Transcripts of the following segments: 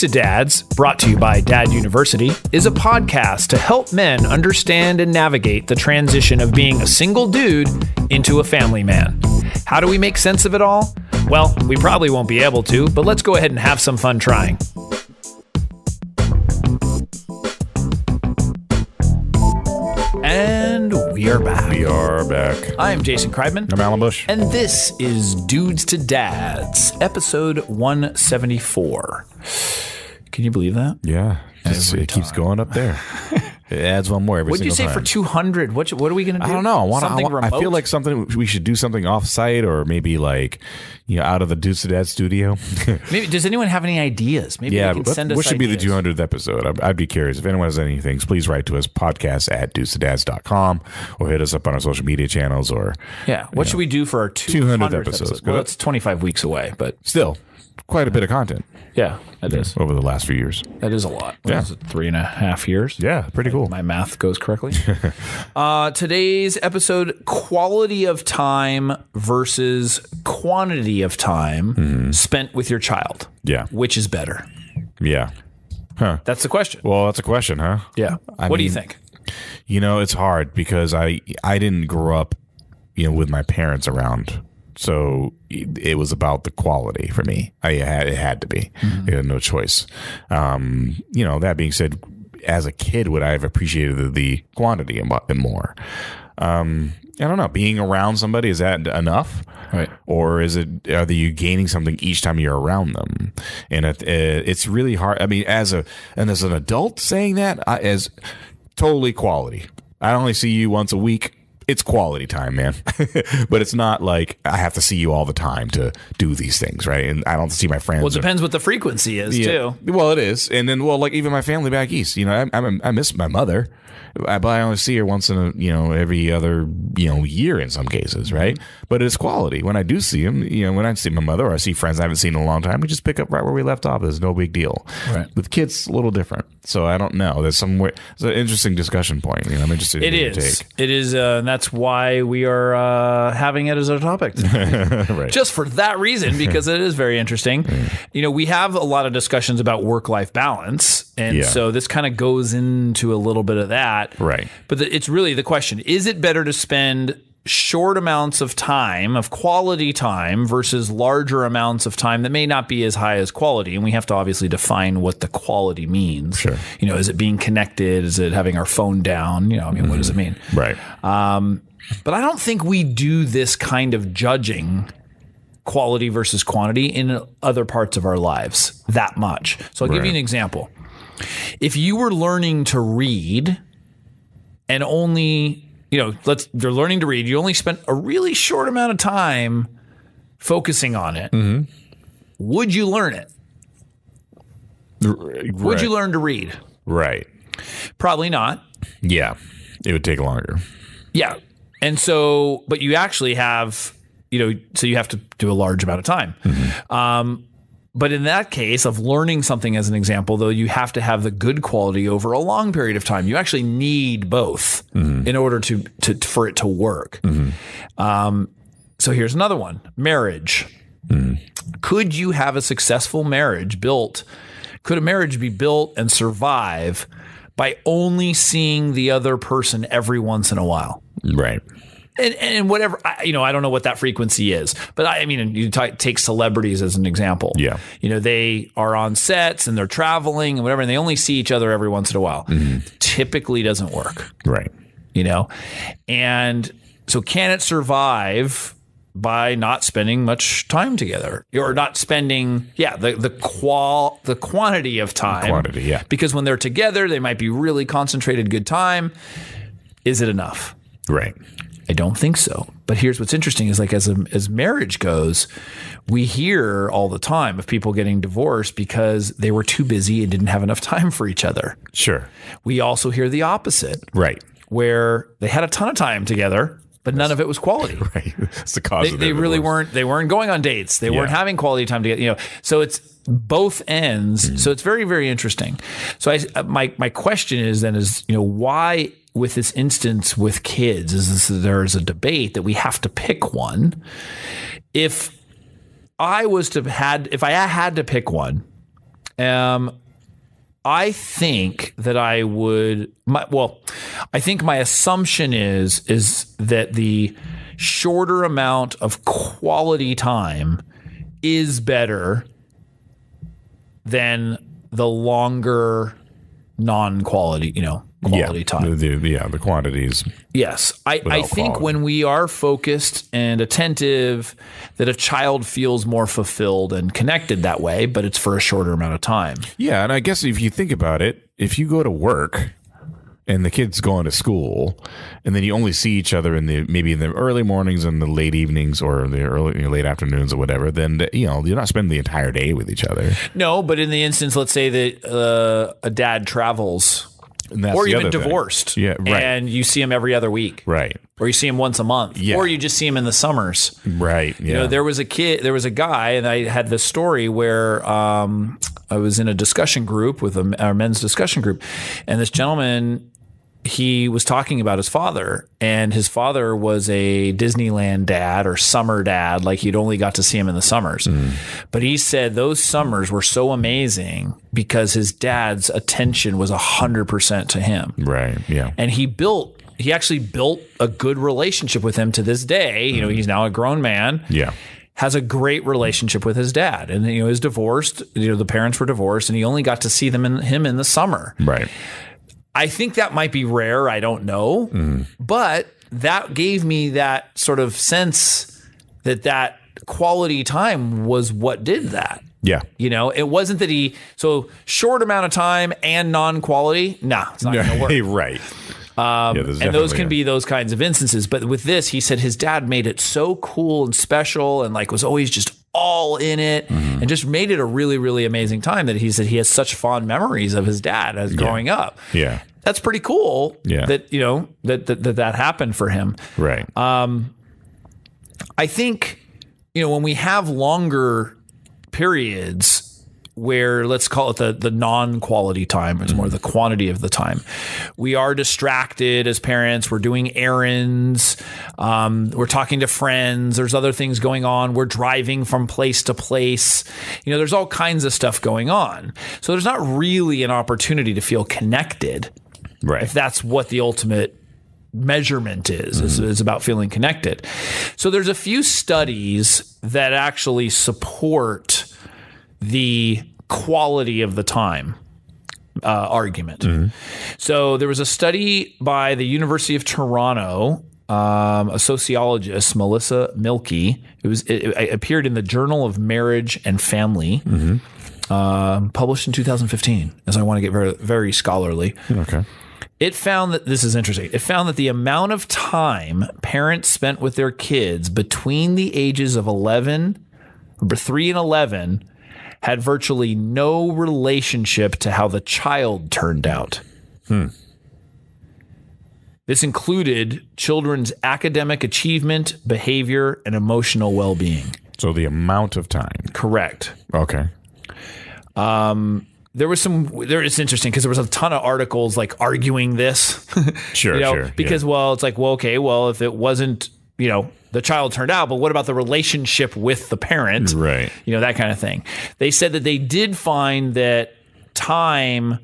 to Dads, brought to you by Dad University, is a podcast to help men understand and navigate the transition of being a single dude into a family man. How do we make sense of it all? Well, we probably won't be able to, but let's go ahead and have some fun trying. And we are back. We are back. I'm Jason Kreidman. I'm Alan Bush. And this is Dudes to Dads, episode 174. Can you believe that? Yeah. It keeps going up there. It adds one more every What'd you single say time. for 200? What are we going to do? I don't know. I feel remote? like we should do something off-site or maybe like, out of the Dudes to Dad studio. Maybe, does anyone have any ideas? Maybe they can send us what should be the ideas. 200th episode? I'd be curious. If anyone has anything, please write to us, podcast@dudestodads.com, or hit us up on our social media channels. Or Yeah. What should we do for our 200th episodes? Well, it's 25 weeks away, but still, quite a bit of content. yeah, that is. Over the last few years. That is a lot. What is it, 3.5 years? Yeah, pretty cool. My math goes correctly. Today's episode, quality of time versus quantity of time spent with your child. Yeah. Which is better? Yeah. Huh. That's the question. Well, that's a question, huh? Yeah. What do you think? It's hard because I didn't grow up, with my parents around. So it was about the quality for me. It had to be. I had no choice. That being said, as a kid, would I have appreciated the quantity a bit more? I don't know. Being around somebody, is that enough? Right. Or are you gaining something each time you're around them? And it's really hard. I mean, as an adult saying that, as totally quality. I only see you once a week. It's quality time, man. But it's not like I have to see you all the time to do these things, right? And I don't see my friends. Well, it depends what the frequency is, too. Well, it is. And then, like even my family back east, I miss my mother, but I only see her once in every other, year in some cases, right? But it's quality. When I do see them, when I see my mother or I see friends I haven't seen in a long time, we just pick up right where we left off. There's no big deal. Right. With kids, a little different. So I don't know. It's an interesting discussion point. I'm interested in your take. It is. And that's why we are having it as our topic tonight. Right. Just for that reason, because it is very interesting. We have a lot of discussions about work-life balance. And so this kind of goes into a little bit of that. Right. But it's really the question, is it better to spend short amounts of time, of quality time, versus larger amounts of time that may not be as high as quality? And we have to obviously define what the quality means. Sure. Is it being connected? Is it having our phone down? What does it mean? Right. But I don't think we do this kind of judging quality versus quantity in other parts of our lives that much. So I'll give you an example. If you were learning to read and only, you're learning to read, you only spent a really short amount of time focusing on it, would you learn it? Right. Would you learn to read? Right. Probably not. Yeah. It would take longer. Yeah. And so, but you actually have, so you have to do a large amount of time. But in that case of learning something as an example, though, you have to have the good quality over a long period of time. You actually need both in order for it to work. So here's another one. Marriage. Could you have a successful marriage built? Could a marriage be built and survive by only seeing the other person every once in a while? Right. And whatever, I don't know what that frequency is, but you take celebrities as an example. Yeah. They are on sets and they're traveling and whatever, and they only see each other every once in a while. Typically doesn't work. Right. And so can it survive by not spending much time together or not spending, the quantity of time? Quantity, yeah. Because when they're together, they might be really concentrated good time. Is it enough? Right. I don't think so. But here's what's interesting is as marriage goes, we hear all the time of people getting divorced because they were too busy and didn't have enough time for each other. Sure. We also hear the opposite. Right. Where they had a ton of time together, but none of it was quality. Right. That's the cause of They really divorce. weren't. They weren't going on dates. They weren't having quality time together. So it's both ends. So it's very, very interesting. So my question is why with this instance with kids there's a debate that we have to pick one. If I had to pick one, I think that I would. I think my assumption is that the shorter amount of quality time is better than the longer non-quality, quality time. The quantities. Yes. I think quality. when we are focused and attentive, that a child feels more fulfilled and connected that way, but it's for a shorter amount of time. Yeah, and I guess if you think about it, if you go to work and the kid's going to school, and then you only see each other maybe in the early mornings and the late evenings or the early late afternoons or whatever, then you're not spending the entire day with each other. No, but in the instance, let's say that a dad travels. Or even divorced. Yeah, right. And you see him every other week. Right. Or you see him once a month. Yeah. Or you just see him in the summers. Right. Yeah. There was a guy, and I had this story where I was in a discussion group with our men's discussion group, and this gentleman, he was talking about his father, and his father was a Disneyland dad or summer dad. Like, you'd only got to see him in the summers. But he said those summers were so amazing because his dad's attention was 100% to him. Right. Yeah. And he actually built a good relationship with him to this day. He's now a grown man. Yeah. Has a great relationship with his dad, and is divorced. The parents were divorced, and he only got to see him in the summer. Right. I think that might be rare. I don't know. But that gave me that sort of sense that quality time was what did that. Yeah. It wasn't that so short amount of time and non-quality. Nah, it's not going to work. Right. And those can be those kinds of instances. But with this, he said his dad made it so cool and special and was always just all in it and just made it a really, really amazing time that he said he has such fond memories of his dad as growing up. Yeah. That's pretty cool. Yeah. That, that happened for him. Right. I think, when we have longer periods where, let's call it the non-quality time, it's more the quantity of the time. We are distracted as parents. We're doing errands. We're talking to friends. There's other things going on. We're driving from place to place. There's all kinds of stuff going on. So there's not really an opportunity to feel connected. Right. If that's what the ultimate measurement is about feeling connected. So there's a few studies that actually support the quality of the time argument. So there was a study by the University of Toronto, a sociologist, Melissa Milkey. It appeared in the Journal of Marriage and Family, published in 2015, as I want to get very, very scholarly. Okay. It found that, this is interesting, it found that the amount of time parents spent with their kids between the ages of 3 and 11 had virtually no relationship to how the child turned out. This included children's academic achievement, behavior, and emotional well-being. So the amount of time. Correct. Okay. It's interesting because there was a ton of articles arguing this. Sure. Because, it's if it wasn't, the child turned out, but what about the relationship with the parent? Right. That kind of thing. They said that they did find that time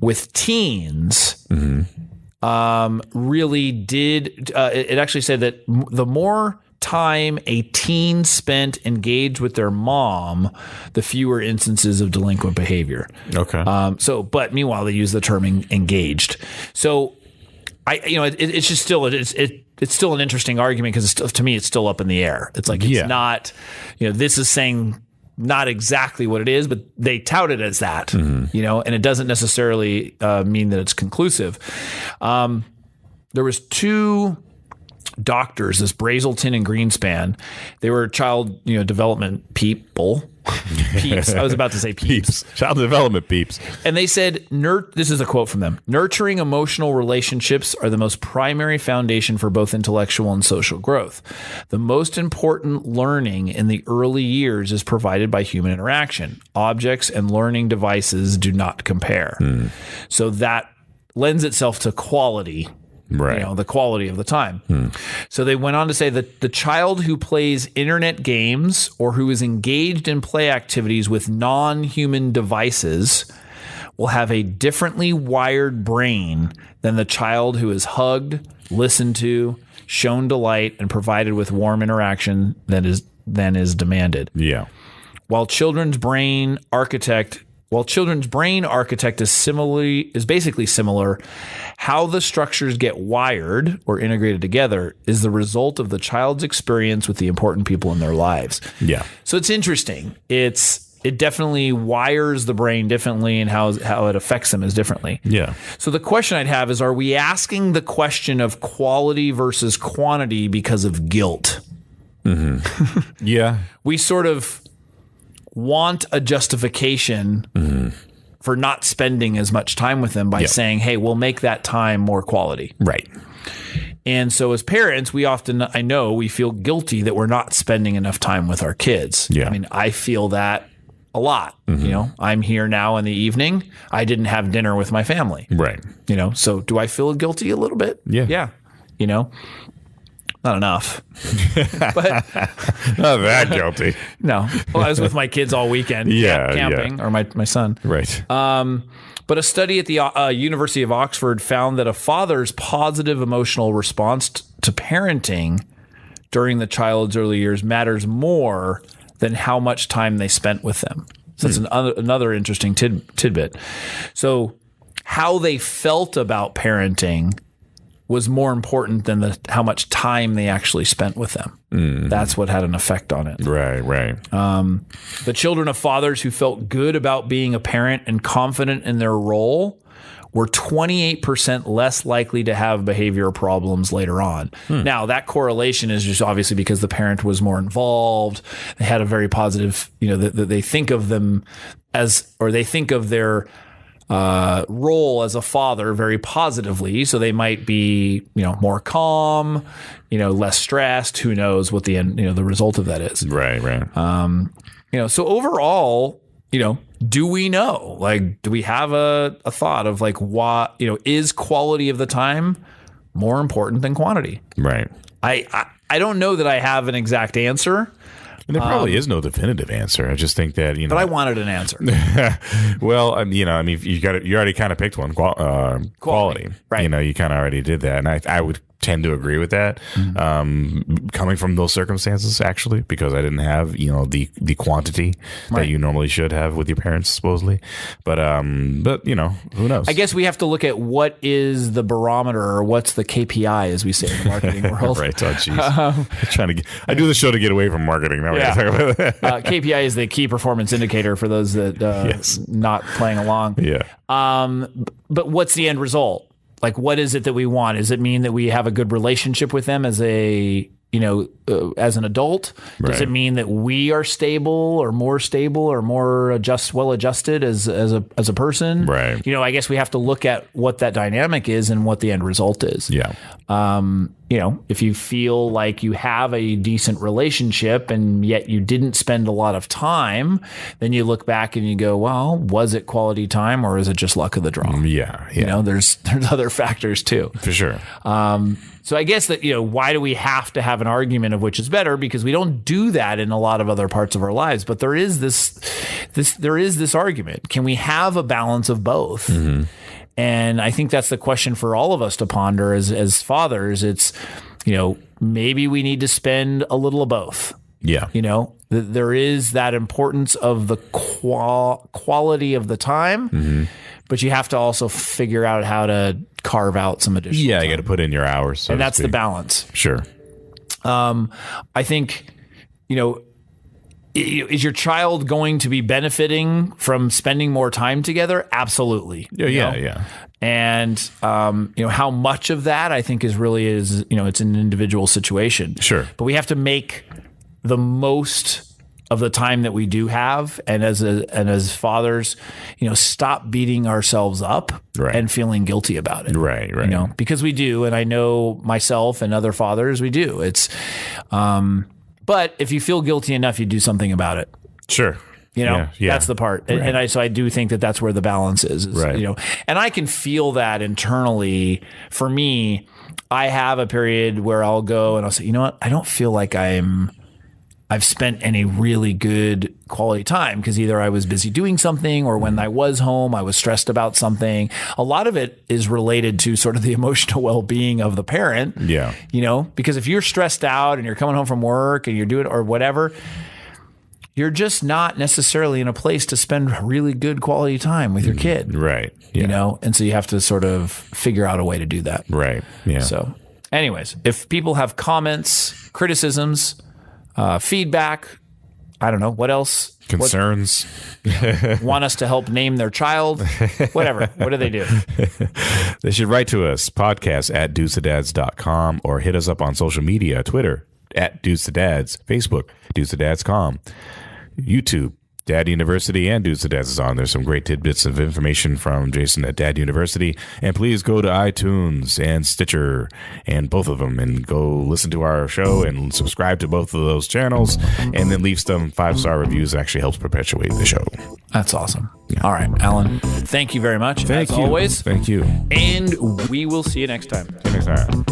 with teens really did. It actually said that the more time a teen spent engaged with their mom, the fewer instances of delinquent behavior. Okay. But meanwhile, they use the term engaged. So it's just still it's still an interesting argument because to me it's still up in the air. It's not, this is saying not exactly what it is, but they tout it as that, and it doesn't necessarily mean that it's conclusive. There was two doctors, this Brazelton and Greenspan. They were child development people. Peeps. I was about to say peeps. Child development peeps. And they said, this is a quote from them, "Nurturing emotional relationships are the most primary foundation for both intellectual and social growth. The most important learning in the early years is provided by human interaction. Objects and learning devices do not compare." So that lends itself to quality Right. the quality of the time. So they went on to say that the child who plays internet games or who is engaged in play activities with non-human devices will have a differently wired brain than the child who is hugged, listened to, shown delight, and provided with warm interaction than is demanded. Yeah. While children's brain architect is basically similar, how the structures get wired or integrated together is the result of the child's experience with the important people in their lives. Yeah. So it's interesting. It definitely wires the brain differently, and how it affects them is differently. Yeah. So the question I'd have is, are we asking the question of quality versus quantity because of guilt? Yeah. We sort of want a justification for not spending as much time with them by saying, hey, we'll make that time more quality. Right. And so as parents, we feel guilty that we're not spending enough time with our kids. Yeah. I mean, I feel that a lot. I'm here now in the evening. I didn't have dinner with my family. Right. So do I feel guilty a little bit? Yeah. Yeah. Not enough. But Not that guilty. no. Well, I was with my kids all weekend camping, or my son. Right. But a study at the University of Oxford found that a father's positive emotional response to parenting during the child's early years matters more than how much time they spent with them. So that's another interesting tidbit. So how they felt about parenting was more important than how much time they actually spent with them. That's what had an effect on it. Right. The children of fathers who felt good about being a parent and confident in their role were 28% less likely to have behavioral problems later on. Now, that correlation is just obviously because the parent was more involved. They had a very positive, they think of them they think of their role as a father very positively. So they might be, more calm, less stressed. Who knows what the end, the result of that is. Right. So overall, do we know? Like, do we have a thought of like, what, is quality of the time more important than quantity? Right. I don't know that I have an exact answer. And there probably is no definitive answer. I just think that, But I wanted an answer. Well, you already kind of picked one, quality. Right. You kind of already did that. And I would tend to agree with that, coming from those circumstances, actually, because I didn't have, the quantity that you normally should have with your parents, supposedly. But who knows? I guess we have to look at what is the barometer, or what's the KPI, as we say in the marketing world. Right. Oh, jeez. I do the show to get away from marketing. Now we gotta talk about that. KPI is the key performance indicator for those that not playing along. Yeah. But what's the end result? Like, what is it that we want? Does it mean that we have a good relationship with them as as an adult? Does it mean that we are stable or more well-adjusted as a person? Right. I guess we have to look at what that dynamic is and what the end result is. Yeah. If you feel like you have a decent relationship and yet you didn't spend a lot of time, then you look back and you go, well, was it quality time or is it just luck of the draw? Yeah. There's other factors too. For sure. So I guess that, why do we have to have an argument of which is better? Because we don't do that in a lot of other parts of our lives. But there is this argument. Can we have a balance of both? Mm-hmm. And I think that's the question for all of us to ponder as fathers. It's, maybe we need to spend a little of both. Yeah. There is that importance of the quality of the time, but you have to also figure out how to carve out some additional time. You got to put in your hours. And that's the balance. Sure. I think, is your child going to be benefiting from spending more time together? Absolutely. Yeah. And, how much of that I think is it's an individual situation. Sure. But we have to make the most of the time that we do have. And as fathers, stop beating ourselves up and feeling guilty about it. Right. Because we do. And I know myself and other fathers, we do. It's, but if you feel guilty enough, you do something about it. Sure. You know, Yeah. that's the part. Right. And so I do think that that's where the balance is, Right. you know, and I can feel that internally. For me, I have a period where I'll go and I'll say, you know what? I don't feel like I've spent any really good quality time, because either I was busy doing something, or when I was home, I was stressed about something. A lot of it is related to sort of the emotional well-being of the parent. Yeah. You know, because if you're stressed out and you're coming home from work and you're doing or whatever, you're just not necessarily in a place to spend really good quality time with your kid. Right. Yeah. You know, and so you have to sort of figure out a way to do that. Right. Yeah. So, anyways, if people have comments, criticisms, feedback, I don't know, what else? Concerns. Want us to help name their child? Whatever. What do they do? They should write to us, podcast@dudesadads.com, or hit us up on social media, Twitter @dudesadads, Facebook, dudesadads.com, YouTube, Dad University, and Dudes to Dads is on. There's some great tidbits of information from Jason at Dad University. And please go to iTunes and Stitcher and both of them and go listen to our show and subscribe to both of those channels, and then leave some 5-star reviews. It actually helps perpetuate the show. That's awesome. All right, Alan, thank you very much. Thank as you. always. Thank you. And we will see you next time. See you next time.